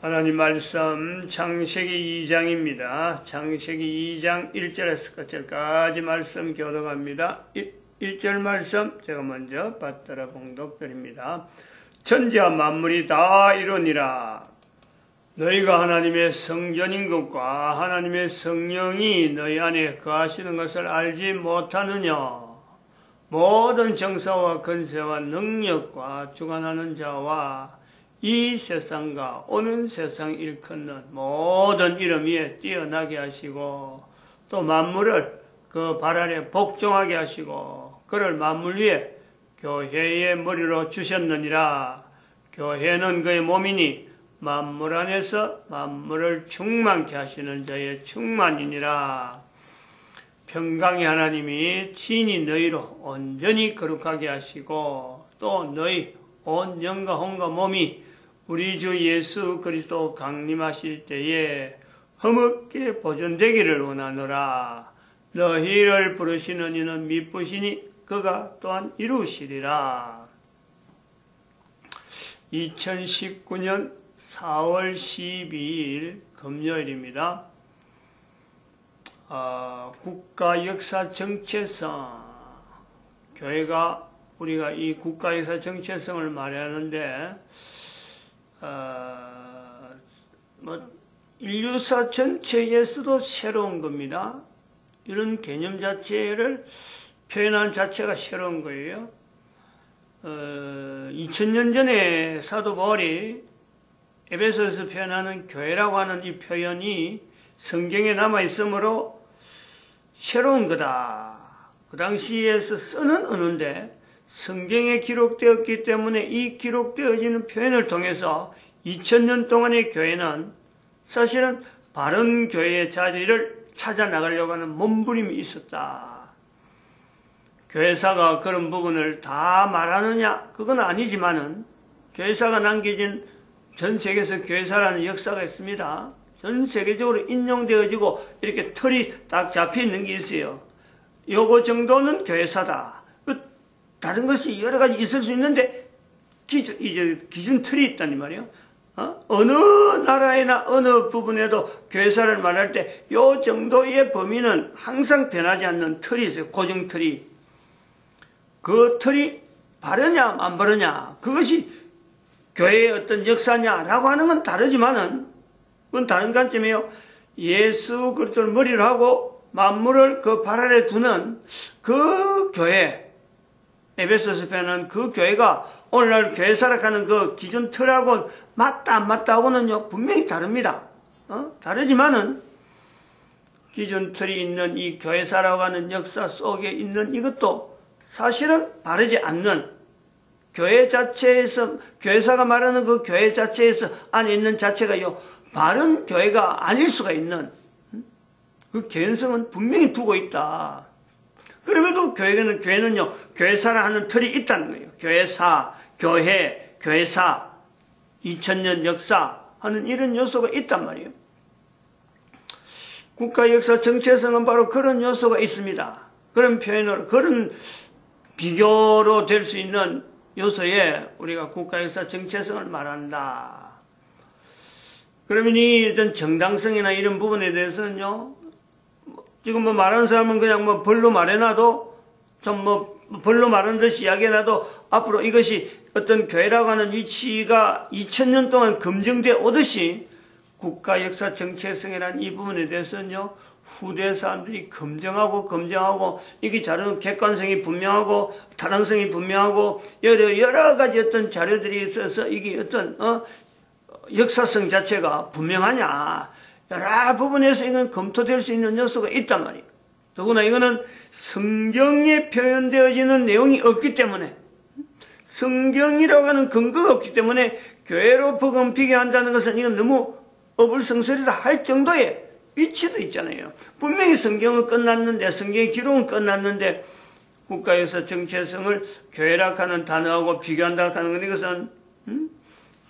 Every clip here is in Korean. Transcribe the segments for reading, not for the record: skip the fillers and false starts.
하나님 말씀 창세기 2장입니다. 창세기 2장 1절에서 끝절까지 말씀 교독합니다. 1절 말씀 제가 먼저 받들어 봉독드립니다. 천지와 만물이 다 이루니라. 너희가 하나님의 성전인 것과 하나님의 성령이 너희 안에 거하시는 것을 알지 못하느냐. 모든 정사와 권세와 능력과 주관하는 자와 이 세상과 오는 세상 일컫는 모든 이름 위에 뛰어나게 하시고 또 만물을 그 발 아래 복종하게 하시고 그를 만물 위에 교회의 머리로 주셨느니라. 교회는 그의 몸이니 만물 안에서 만물을 충만케 하시는 자의 충만이니라. 평강의 하나님이 친히 너희로 온전히 거룩하게 하시고 또 너희 온 영과 혼과 몸이 우리 주 예수 그리스도 강림하실 때에 흠없게 보존되기를 원하노라. 너희를 부르시는 이는 미쁘시니 그가 또한 이루시리라. 2019년 4월 12일 금요일입니다. 국가 역사 정체성. 교회가 우리가 이 국가 역사 정체성을 말하는데 인류사 전체에서도 새로운 겁니다. 이런 개념 자체를 표현한 자체가 새로운 거예요. 2000년 전에 사도 바울이 에베소에서 표현하는 교회라고 하는 이 표현이 성경에 남아있으므로 새로운 거다. 그 당시에서 쓰는 언어인데 성경에 기록되었기 때문에 이 기록되어지는 표현을 통해서 2000년 동안의 교회는 사실은 바른 교회의 자리를 찾아 나가려고 하는 몸부림이 있었다. 교회사가 그런 부분을 다 말하느냐? 그건 아니지만은 교회사가 남겨진 전 세계에서 교회사라는 역사가 있습니다. 전 세계적으로 인용되어지고 이렇게 틀이 딱 잡혀 있는 게 있어요. 요거 정도는 교회사다. 다른 것이 여러 가지 있을 수 있는데 기준 틀이 있다니 말이에요. 어느 나라에나 어느 부분에도 교회사를 말할 때 요 정도의 범위는 항상 변하지 않는 틀이 있어요. 고정 틀이. 그 틀이 바르냐 안 바르냐 그것이 교회의 어떤 역사냐라고 하는 건 다르지만은 그건 다른 관점이에요. 예수 그리스도를 머리로 하고 만물을 그 발 아래 두는 그 교회, 에베소서 표현한 그 교회가 오늘날 교회 살아가는 그 기준 틀하고는 맞다 안 맞다 하고는요 분명히 다릅니다. 다르지만은 기준 틀이 있는 이 교회 살아가는 역사 속에 있는 이것도 사실은 바르지 않는 교회 자체에서 교회사가 말하는 그 교회 자체에서 안에 있는 자체가요 바른 교회가 아닐 수가 있는 그 개연성은 분명히 두고 있다. 그럼에도 교회는요, 교회사라 하는 틀이 있다는 거예요. 교회사, 교회, 교회사, 2000년 역사 하는 이런 요소가 있단 말이에요. 국가 역사 정체성은 바로 그런 요소가 있습니다. 그런 표현으로, 그런 비교로 될 수 있는 요소에 우리가 국가 역사 정체성을 말한다. 그러면 이 어떤 정당성이나 이런 부분에 대해서는요, 지금 말하는 사람은 그냥 벌로 말해놔도 좀 벌로 말하는 듯이 이야기해놔도 앞으로 이것이 어떤 교회라고 하는 위치가 2000년 동안 검증되어 오듯이 국가 역사 정체성이라는 이 부분에 대해서는요 후대 사람들이 검증하고 이게 자료 객관성이 분명하고 타당성이 분명하고 여러 가지 어떤 자료들이 있어서 이게 어떤 역사성 자체가 분명하냐 여러 부분에서 이건 검토될 수 있는 요소가 있단 말이에요. 더구나 이거는 성경에 표현되어지는 내용이 없기 때문에 성경이라고 하는 근거가 없기 때문에 교회로 복음 비교한다는 것은 이건 너무 어불성설이다 할 정도의 위치도 있잖아요. 분명히 성경은 끝났는데 성경의 기록은 끝났는데 국가에서 정체성을 교회라 하는 단어하고 비교한다 하는 건 이것은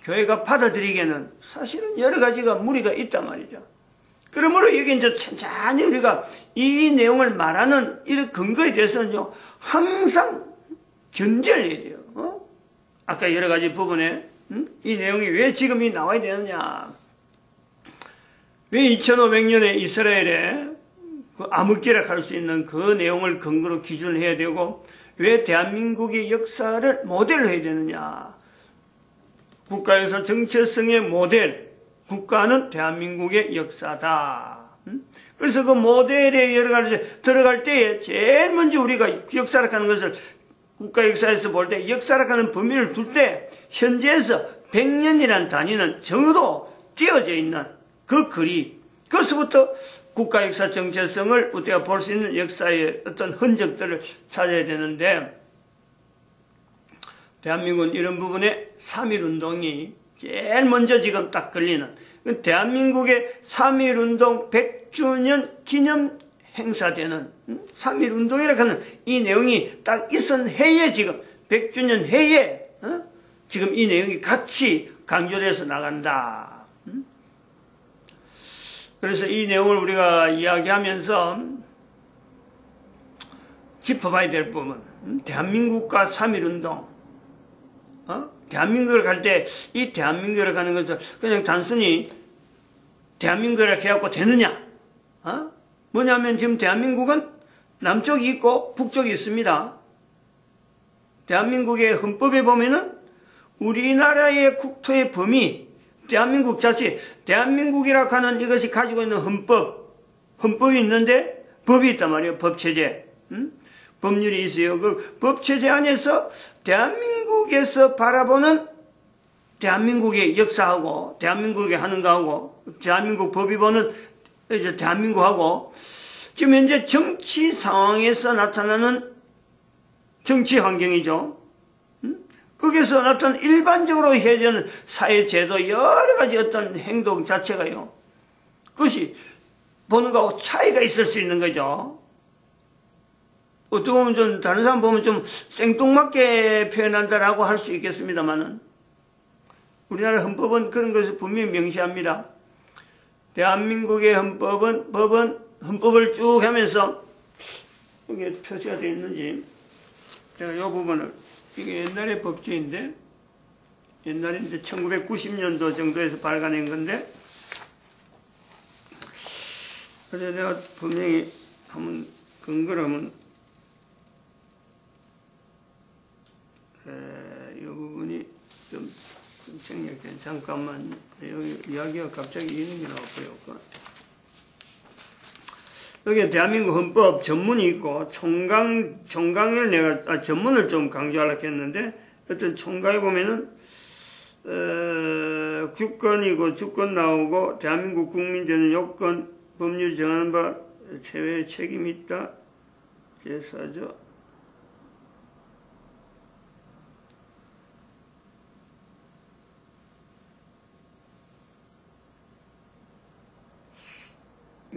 교회가 받아들이기에는 사실은 여러 가지가 무리가 있단 말이죠. 그러므로 여기 이제 천천히 우리가 이 내용을 말하는 이런 근거에 대해서는요, 항상 견제를 해야 돼요. 아까 여러 가지 부분에 이 내용이 왜 지금 나와야 되느냐. 왜 2500년에 이스라엘에 그 암흑기라 할 수 있는 그 내용을 근거로 기준해야 되고, 왜 대한민국의 역사를 모델로 해야 되느냐. 국가에서 정체성의 모델, 국가는 대한민국의 역사다. 그래서 그 모델에 여러 가지 들어갈 때에 제일 먼저 우리가 역사라는 것을 국가 역사에서 볼 때 역사라는 범위를 둘 때 현재에서 100년이라는 단위는 적어도 띄어져 있는 그 글이, 그것부터 국가 역사 정체성을 우리가 볼 수 있는 역사의 어떤 흔적들을 찾아야 되는데, 대한민국은 이런 부분에 3.1운동이 제일 먼저 지금 딱 걸리는, 대한민국의 3.1운동 100주년 기념 행사되는 3.1운동이라고 하는 이 내용이 딱 있은 해에, 지금 100주년 해에 지금 이 내용이 같이 강조돼서 나간다. 그래서 이 내용을 우리가 이야기하면서 짚어봐야 될 부분, 대한민국과 3.1운동, 대한민국을 갈 때 이 대한민국을 가는 것은 그냥 단순히 대한민국이라고 해갖고 되느냐? 뭐냐면 지금 대한민국은 남쪽이 있고 북쪽이 있습니다. 대한민국의 헌법에 보면은 우리나라의 국토의 범위, 대한민국 자체, 대한민국이라고 하는 이것이 가지고 있는 헌법이 있는데 법이 있단 말이에요. 법체제. 법률이 있어요. 그 법체제 안에서 대한민국에서 바라보는 대한민국의 역사하고, 대한민국의 하는 거하고, 대한민국 법이 보는 이제 대한민국하고, 지금 현재 정치 상황에서 나타나는 정치 환경이죠. 거기서 나타나는 일반적으로 해제하는 사회제도 여러 가지 어떤 행동 자체가요, 그것이 보는 거하고 차이가 있을 수 있는 거죠. 어떻게 보면 좀 다른 사람 보면 좀 생뚱맞게 표현한다라고 할 수 있겠습니다만은, 우리나라 헌법은 그런 것을 분명히 명시합니다. 대한민국의 헌법을 쭉 하면서, 여기에 표시가 되어 있는지, 제가 이 부분을, 이게 옛날의 법제인데, 옛날인데 1990년도 정도에서 발간한 건데, 그래서 내가 분명히 한번 근거를 하면, 이 부분이 좀 생략돼. 잠깐만, 여기 이야기가 갑자기 이런 게 나왔고요. 여기 대한민국 헌법 전문이 있고, 총강을 내가, 전문을 좀 강조하려고 했는데, 어떤 총강에 보면은, 주권이고, 주권 나오고, 대한민국 국민 되는 요건, 법률이 정하는 바, 제외 책임이 있다. 제4조.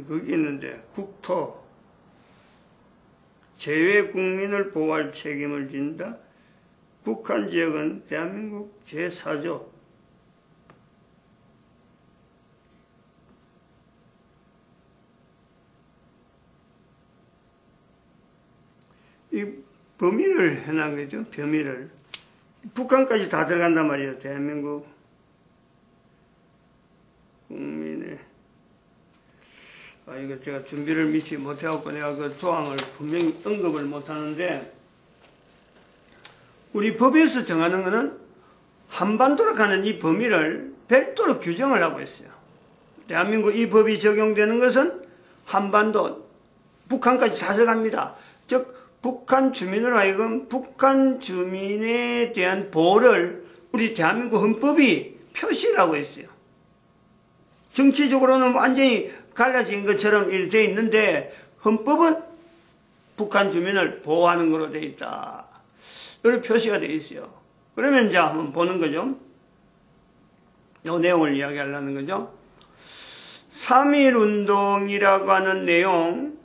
거기 있는데, 국토, 제외 국민을 보호할 책임을 진다. 북한 지역은 대한민국 제4조. 이 범위를 해놓은 거죠. 범위를. 북한까지 다 들어간단 말이에요. 대한민국 국민의. 이거 제가 준비를 미치 못해갖고 내가 그 조항을 분명히 언급을 못하는데, 우리 법에서 정하는 것은 한반도로 가는 이 범위를 별도로 규정을 하고 있어요. 대한민국 이 법이 적용되는 것은 한반도, 북한까지 다 들어갑니다. 즉, 북한 주민으로 하여금 북한 주민에 대한 보호를 우리 대한민국 헌법이 표시를 하고 있어요. 정치적으로는 완전히 갈라진 것처럼 되어 있는데, 헌법은 북한 주민을 보호하는 걸로 되어 있다. 이렇게 표시가 되어 있어요. 그러면 이제 한번 보는 거죠. 이 내용을 이야기하려는 거죠. 3.1운동이라고 하는 내용,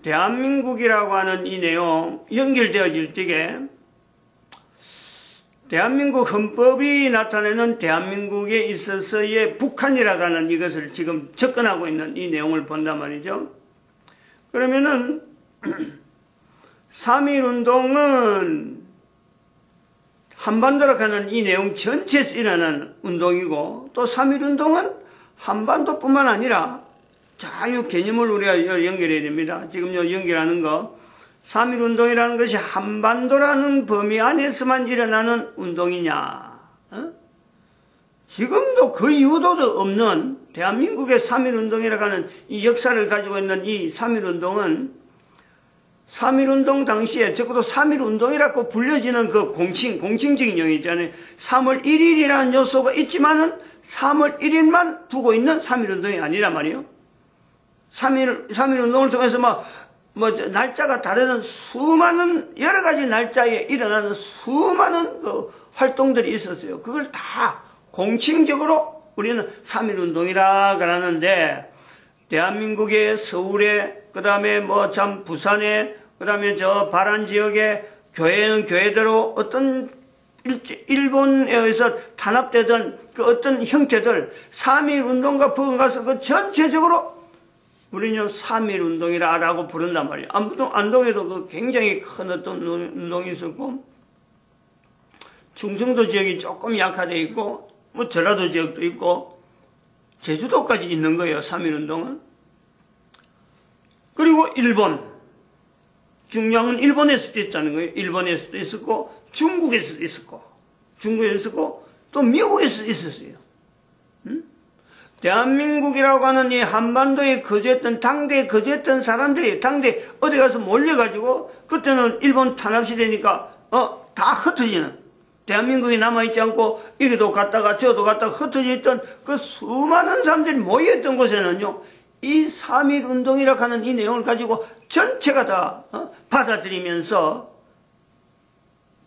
대한민국이라고 하는 이 내용 연결되어질 때에 대한민국 헌법이 나타내는 대한민국에 있어서의 북한이라고 하는 이것을 지금 접근하고 있는 이 내용을 본단 말이죠. 그러면은 3.1운동은 한반도로 가는 이 내용 전체에서 일어나는 운동이고, 또 3.1운동은 한반도뿐만 아니라 자, 이 개념을 우리가 연결해야 됩니다. 지금 연결하는 거. 3.1운동이라는 것이 한반도라는 범위 안에서만 일어나는 운동이냐. 지금도 그 이유도 없는 대한민국의 3.1운동이라고 하는 이 역사를 가지고 있는 이 3.1운동은 3.1운동 당시에 적어도 3.1운동이라고 불려지는 그 공칭적인 용어 있잖아요. 3월 1일이라는 요소가 있지만은 3월 1일만 두고 있는 3.1운동이 아니란 말이에요. 3.1운동을 통해서 날짜가 다르는 수많은 여러 가지 날짜에 일어나는 수많은 그 활동들이 있었어요. 그걸 다 공칭적으로 우리는 3.1운동이라 그러는데, 대한민국의 서울에, 그 다음에 부산에, 그 다음에 바란 지역에 교회는 교회대로 어떤 일본에 의해서 탄압되던 그 어떤 형태들, 3.1운동과 버금가서 그 전체적으로 우리는 3.1운동이라고 부른단 말이에요. 안동에도 그 굉장히 큰 어떤 운동이 있었고, 충청도 지역이 조금 약화되어 있고, 전라도 지역도 있고, 제주도까지 있는 거예요, 3.1운동은. 그리고 일본. 중요한 일본에서도 있다는 거예요. 일본에서도 있었고, 중국에서도 있었고, 또 미국에서도 있었어요. 대한민국이라고 하는 이 한반도에 거주했던, 당대에 거주했던 사람들이 당대에 어디 가서 몰려가지고, 그때는 일본 탄압시대니까, 다 흩어지는, 대한민국이 남아있지 않고, 여기도 갔다가 저도 갔다가 흩어져 있던 그 수많은 사람들이 모여있던 곳에는요, 이 3.1운동이라고 하는 이 내용을 가지고 전체가 다 받아들이면서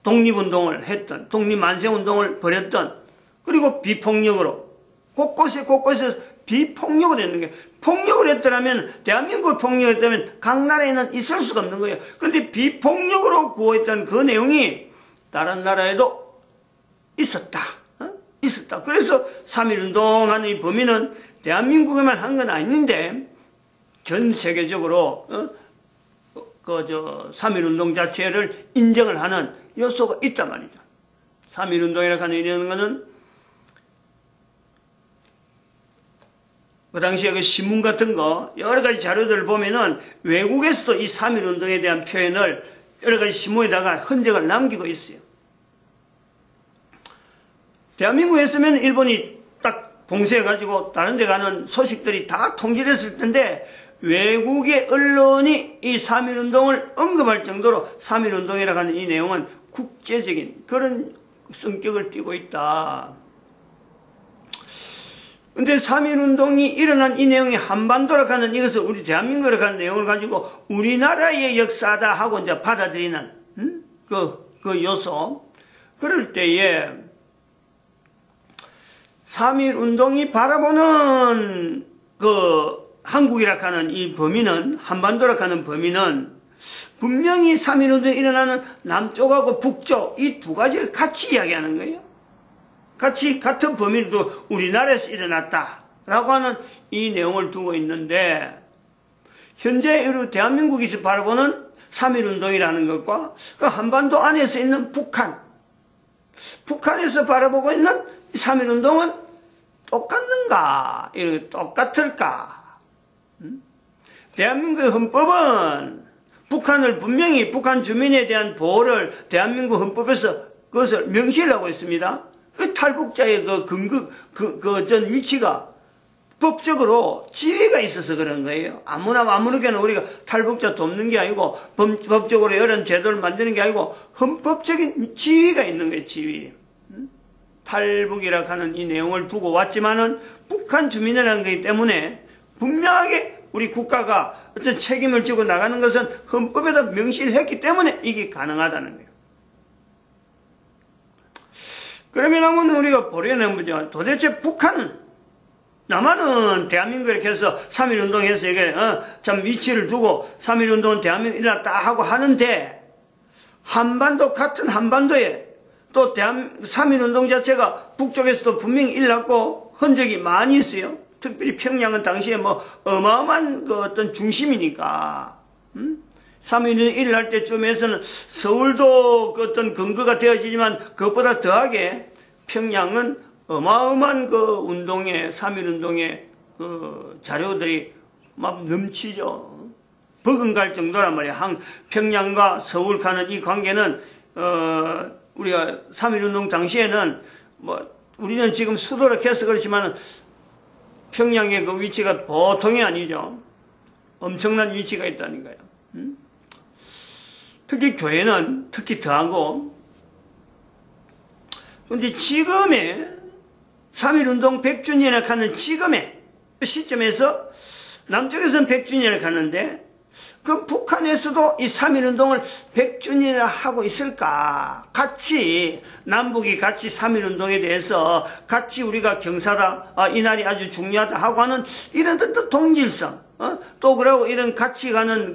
독립운동을 했던, 독립만세운동을 벌였던, 그리고 비폭력으로, 곳곳에 비폭력을 했는 거예요. 폭력을 했더라면, 대한민국이 폭력했다면 각 나라에는 있을 수가 없는 거예요. 그런데 비폭력으로 구호했던 그 내용이 다른 나라에도 있었다. 그래서 3.1운동 하는 이 범위는 대한민국에만 한 건 아닌데, 전 세계적으로, 3.1운동 자체를 인정을 하는 요소가 있단 말이죠. 3.1운동이라고 하는 이런 거는, 그 당시에 그 신문 같은 거, 여러 가지 자료들을 보면은 외국에서도 이 3.1운동에 대한 표현을 여러 가지 신문에다가 흔적을 남기고 있어요. 대한민국에 있으면 일본이 딱 봉쇄해가지고 다른 데 가는 소식들이 다 통제됐을 텐데, 외국의 언론이 이 3.1운동을 언급할 정도로 3.1운동이라고 하는 이 내용은 국제적인 그런 성격을 띠고 있다. 근데 3.1운동이 일어난 이 내용이 한반도라고 하는 이것을 우리 대한민국이라고 하는 내용을 가지고 우리나라의 역사다 하고 이제 받아들이는, 그 요소. 그럴 때에 3.1운동이 바라보는 한국이라고 하는 이 범위는, 한반도라고 하는 범위는 분명히 3.1운동이 일어나는 남쪽하고 북쪽 이 두 가지를 같이 이야기하는 거예요. 같은 범위도 우리나라에서 일어났다라고 하는 이 내용을 두고 있는데, 현재 우리 대한민국에서 바라보는 3.1운동이라는 것과 그 한반도 안에서 있는 북한에서 바라보고 있는 3.1운동은 똑같는가? 똑같을까? 대한민국의 헌법은 북한을 분명히 북한 주민에 대한 보호를 대한민국 헌법에서 그것을 명시를 하고 있습니다. 그 탈북자의 전 위치가 법적으로 지위가 있어서 그런 거예요. 아무렇게나 우리가 탈북자 돕는 게 아니고, 법적으로 이런 제도를 만드는 게 아니고, 헌법적인 지위가 있는 거예요, 지위. 탈북이라고 하는 이 내용을 두고 왔지만은, 북한 주민이라는 거기 때문에, 분명하게 우리 국가가 어떤 책임을 지고 나가는 것은 헌법에다 명시를 했기 때문에 이게 가능하다는 거예요. 그러면 한번 우리가 보려는 거죠. 도대체 북한은, 남한은 대한민국 이렇게 해서 3.1운동에서 이게, 참 위치를 두고 3.1운동은 대한민국 일어났다 하고 하는데, 같은 한반도에 또 3.1운동 자체가 북쪽에서도 분명히 일어났고 흔적이 많이 있어요. 특별히 평양은 당시에 어마어마한 그 어떤 중심이니까. 3.1운동이 일어날 때쯤에서는 서울도 그 어떤 근거가 되어지지만 그것보다 더하게 평양은 어마어마한 그 운동에, 3.1운동의 그 자료들이 막 넘치죠. 버금갈 정도란 말이야. 평양과 서울 가는 이 관계는 우리가 3.1운동 당시에는 우리는 지금 수도로 해서 그렇지만 평양의 그 위치가 보통이 아니죠. 엄청난 위치가 있다는 거예요. 특히 교회는 특히 더하고. 그런데 지금의 3.1운동 100주년에 가는 지금의 시점에서 남쪽에서는 100주년에 가는데 그 북한에서도 이 3.1운동을 100주년이나 하고 있을까? 같이 남북이 같이 3.1운동에 대해서 같이 우리가 경사다, 이 날이 아주 중요하다 하고 하는 이런 또 동질성, 또 그러고 이런 가치관은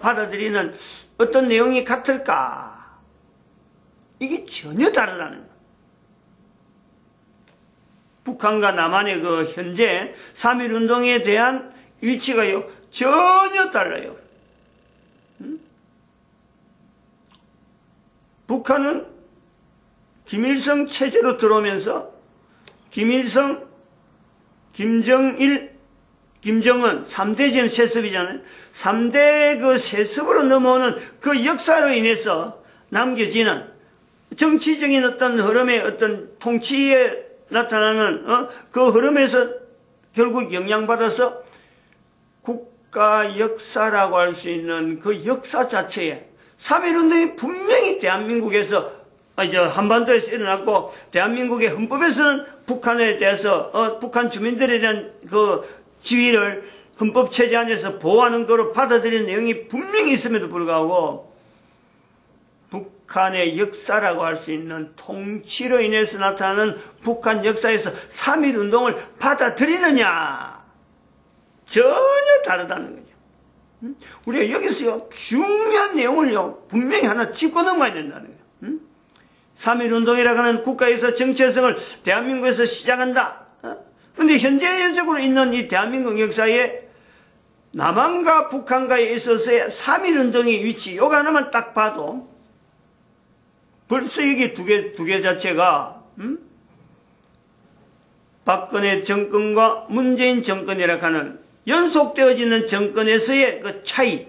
받아들이는 어떤 내용이 같을까? 이게 전혀 다르다는 거예요. 북한과 남한의 그 현재 3.1운동에 대한 위치가요 전혀 달라요. 북한은 김일성 체제로 들어오면서 김일성, 김정일, 김정은 3대 세습이잖아요. 3대 그 세습으로 넘어오는 그 역사로 인해서 남겨지는 정치적인 어떤 흐름의 어떤 통치에 나타나는 그 흐름에서 결국 영향받아서 국가 역사라고 할 수 있는 그 역사 자체에 3.1운동이 분명히 대한민국에서 한반도에서 일어났고 대한민국의 헌법에서는 북한에 대해서 북한 주민들에 대한 그 지위를 헌법체제 안에서 보호하는 거로 받아들이는 내용이 분명히 있음에도 불구하고 북한의 역사라고 할 수 있는 통치로 인해서 나타나는 북한 역사에서 3.1운동을 받아들이느냐 전혀 다르다는 거죠. 우리가 여기서 중요한 내용을요 분명히 하나 짚고 넘어야 된다는 거예요. 3.1운동이라고 하는 국가에서 정체성을 대한민국에서 시작한다. 그런데 현재적으로 있는 이 대한민국 역사에 남한과 북한과에 있어서의 3.1운동의 위치 요거 하나만 딱 봐도 벌써 여기 두 개 자체가 박근혜 정권과 문재인 정권이라고 하는 연속되어지는 정권에서의 그 차이,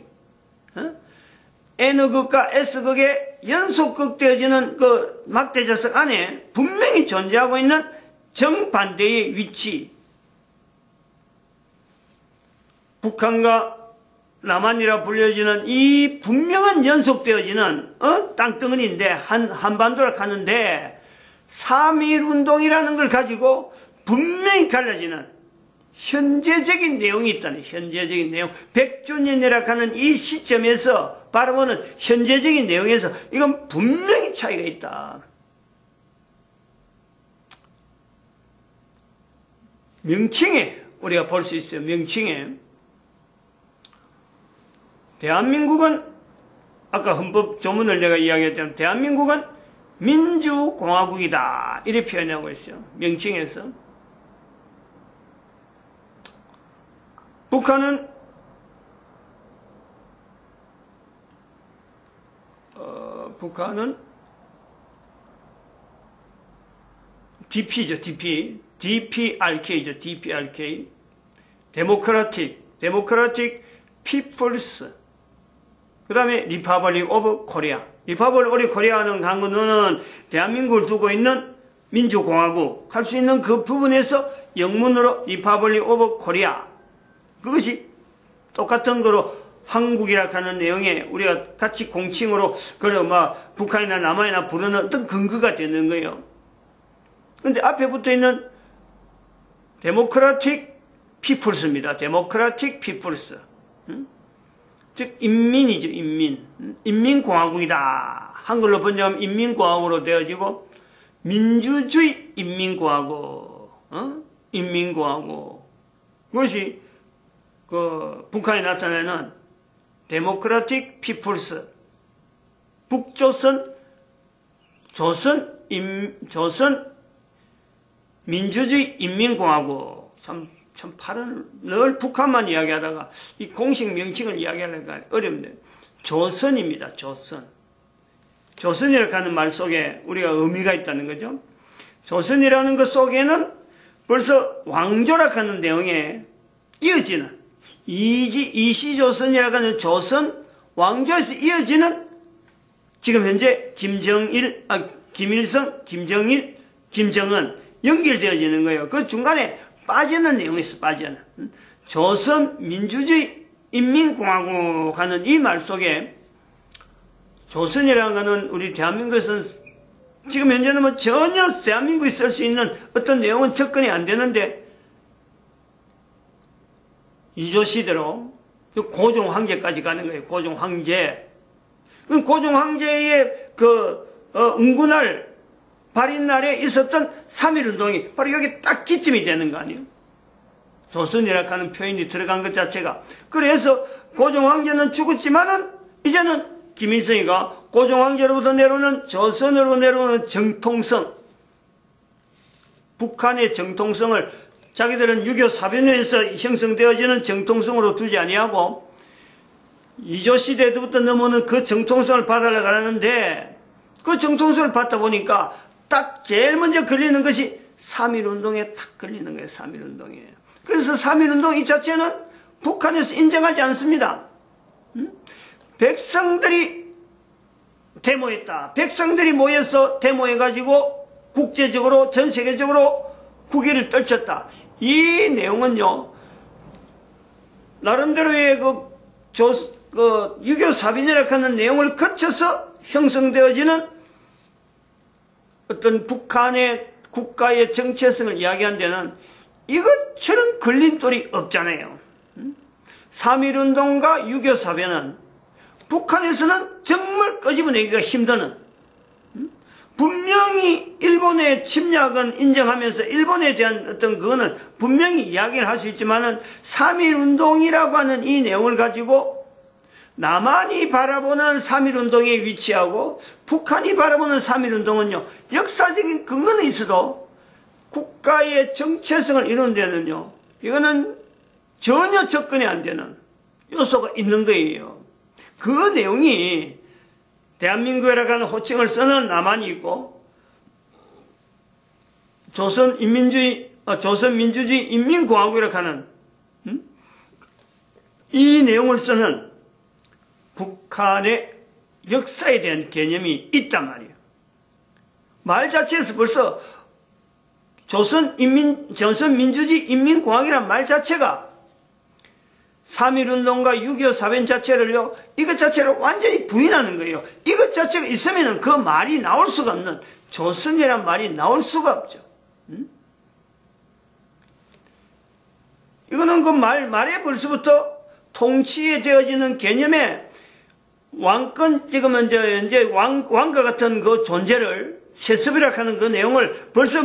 N극과 S극의 연속극되어지는 그 막대자석 안에 분명히 존재하고 있는 정반대의 위치, 북한과 남한이라 불려지는 이 분명한 연속되어지는 땅덩어리인데 한반도라 하는데 3.1운동이라는 걸 가지고 분명히 갈라지는 현재적인 내용이 있다는 현재적인 내용 100주년이라 하는 이 시점에서 바라보는 현재적인 내용에서 이건 분명히 차이가 있다. 명칭에 우리가 볼 수 있어요. 명칭에 대한민국은 아까 헌법 조문을 내가 이야기했지만 대한민국은 민주공화국이다 이렇게 표현하고 있어요. 명칭에서. 북한은 DP죠. DPRK죠. DPRK. 데모크라틱 피플스. 그 다음에 리퍼블릭 오브 코리아. 리퍼블릭 오브 코리아는 한국은 대한민국을 두고 있는 민주공화국 할 수 있는 그 부분에서 영문으로 리퍼블릭 오브 코리아. 그것이 똑같은 거로 한국이라 하는 내용에 우리가 같이 공칭으로 그래 북한이나 남한이나 부르는 어떤 근거가 되는 거예요. 그런데 앞에 붙어 있는 데모크라틱 피플스입니다. 데모크라틱 피플스. 즉 인민이죠. 인민공화국이다. 한글로 번역하면 인민공화국으로 되어지고 민주주의 인민공화국. 인민공화국. 그것이 북한에 나타나는 데모크라틱 피플스. 북조선 조선 민주주의 인민공화국. 참 늘 북한만 이야기하다가 이 공식 명칭을 이야기하려니까 어렵네요. 조선입니다. 조선이라고 하는 말 속에 우리가 의미가 있다는 거죠. 조선이라는 것 속에는 벌써 왕조라고 하는 내용에 이어지는 이시조선이라고 하는 조선 왕조에서 이어지는 지금 현재 김일성, 김정일, 김정은 연결되어지는 거예요. 그 중간에 빠지는 내용이 있어, 빠지는. 조선민주주의 인민공화국 하는 이 말 속에 조선이라는 거는 우리 대한민국에서는 지금 현재는 뭐 전혀 대한민국이 쓸 수 있는 어떤 내용은 접근이 안 되는데 이조시대로 고종 황제까지 가는 거예요. 고종 황제. 고종 황제의 응군할 발인날에 있었던 3.1운동이 바로 여기 딱 기점이 되는 거 아니에요? 조선이라고 하는 표현이 들어간 것 자체가. 그래서 고종 황제는 죽었지만은 이제는 김일성이가 고종 황제로부터 내려오는 조선으로 내려오는 정통성, 북한의 정통성을 자기들은 6.25 사변에서 형성되어지는 정통성으로 두지 아니하고 이조시대부터 넘어오는 그 정통성을 받으려고 하는데 그 정통성을 받다 보니까 딱 제일 먼저 걸리는 것이 3.1운동에 탁 걸리는 거예요. 3.1운동에. 그래서 3.1운동 이 자체는 북한에서 인정하지 않습니다. 백성들이 데모했다. 백성들이 모여서 데모해가지고 국제적으로 전 세계적으로 국위를 떨쳤다. 이 내용은요, 나름대로의 6.25 사변이라고 하는 내용을 거쳐서 형성되어지는 어떤 북한의 국가의 정체성을 이야기한 데는 이것처럼 걸림돌이 없잖아요. 3.1운동과 6.25 사변은 북한에서는 정말 끄집어내기가 힘드는, 분명히 일본의 침략은 인정하면서 일본에 대한 어떤 그거는 분명히 이야기를 할 수 있지만은 3.1운동이라고 하는 이 내용을 가지고 남한이 바라보는 3.1운동의 위치하고 북한이 바라보는 3.1운동은요, 역사적인 근거는 있어도 국가의 정체성을 이루는 데는요, 이거는 전혀 접근이 안 되는 요소가 있는 거예요. 그 내용이 대한민국이라고 하는 호칭을 쓰는 남한이 있고 조선민주주의 인민공화국이라고 하는 이 내용을 쓰는 북한의 역사에 대한 개념이 있단 말이에요. 말 자체에서 벌써 조선민주주의 인민공화국이라는 말 자체가 3.1운동과 6.25 사변 자체를요, 이것 자체를 완전히 부인하는 거예요. 이것 자체가 있으면 그 말이 나올 수가 없는, 조선이란 말이 나올 수가 없죠. 이거는 그 말에 벌써부터 통치에 되어지는 개념에 왕권, 지금은 이제 왕과 같은 그 존재를 세습이라고 하는 그 내용을 벌써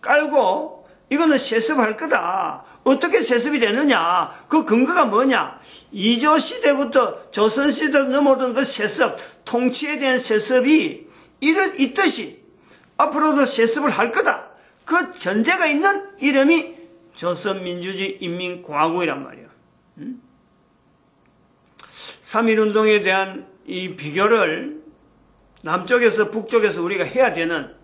깔고, 이거는 세습할 거다. 어떻게 세습이 되느냐? 그 근거가 뭐냐? 이조 시대부터 조선 시대로 넘어오던 그 세습, 통치에 대한 세습이 있듯이 앞으로도 세습을 할 거다. 그 전제가 있는 이름이 조선민주주의 인민공화국이란 말이에요. 3.1운동에 대한 이 비교를 남쪽에서 북쪽에서 우리가 해야 되는,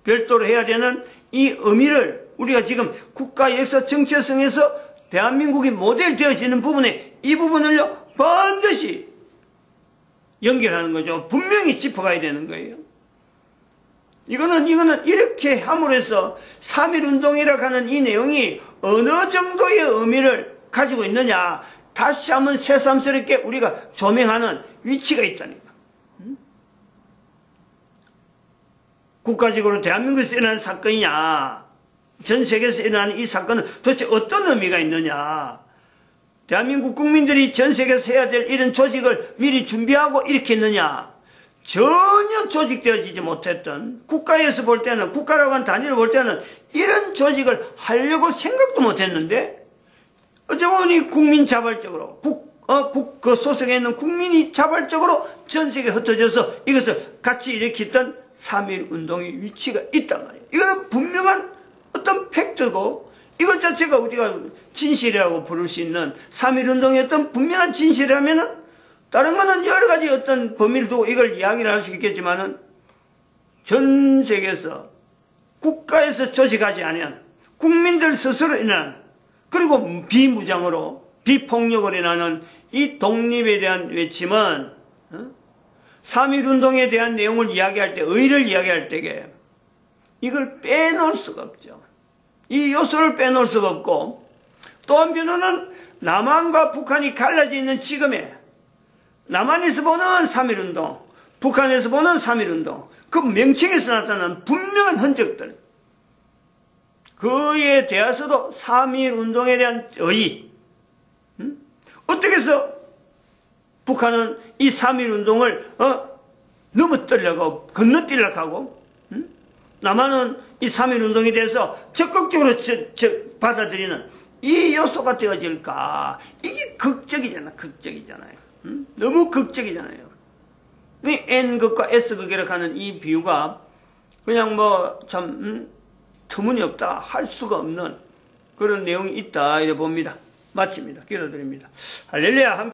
별도로 해야 되는 이 의미를 우리가 지금 국가 역사 정체성에서 대한민국이 모델 되어지는 부분에 이 부분을요, 반드시 연결하는 거죠. 분명히 짚어가야 되는 거예요. 이거는 이렇게 함으로써 3.1운동이라고 하는 이 내용이 어느 정도의 의미를 가지고 있느냐, 다시 한번 새삼스럽게 우리가 조명하는 위치가 있다니까. 국가적으로 대한민국에서 일어난 사건이냐, 전 세계에서 일어나는 이 사건은 도대체 어떤 의미가 있느냐. 대한민국 국민들이 전 세계에서 해야 될 이런 조직을 미리 준비하고 이렇게 했느냐. 전혀 조직되어지지 못했던, 국가에서 볼 때는, 국가라고 하는 단위를 볼 때는 이런 조직을 하려고 생각도 못했는데, 어쩌면 국민 자발적으로, 그 소속에 있는 국민이 자발적으로 전 세계에 흩어져서 이것을 같이 일으켰던 3.1운동의 위치가 있단 말이에요. 이거는 분명한 어떤 팩트고, 이것 자체가 우리가 진실이라고 부를 수 있는 3.1운동의 어떤 분명한 진실이라면은, 다른 거는 여러 가지 어떤 범위를 두고 이걸 이야기를 할 수 있겠지만은, 전 세계에서 국가에서 조직하지 않은 국민들 스스로 일어난, 그리고 비무장으로 비폭력으로 인하는 이 독립에 대한 외침은 3.1운동에 대한 내용을 이야기할 때, 의의를 이야기할 때에 이걸 빼놓을 수가 없죠. 이 요소를 빼놓을 수가 없고, 또 한편으로는 남한과 북한이 갈라져 있는 지금에 남한에서 보는 3.1운동, 북한에서 보는 3.1운동, 그 명칭에서 나타나는 분명한 흔적들, 그에 대해서도 3.1운동에 대한 의의, 어떻게 해서 북한은 이 3.1운동을 넘어뜨리려고, 건너뛰려고 하고, 남한은 이 3.1운동에 대해서 적극적으로 받아들이는 이 요소가 되어질까? 이게 극적이잖아, 극적이잖아요. 너무 극적이잖아요. 이 N극과 S극이라고 하는 이 비유가 그냥 뭐 참 터무니없다, 할 수가 없는 그런 내용이 있다, 이래 봅니다. 마칩니다. 기도드립니다. 할렐루야.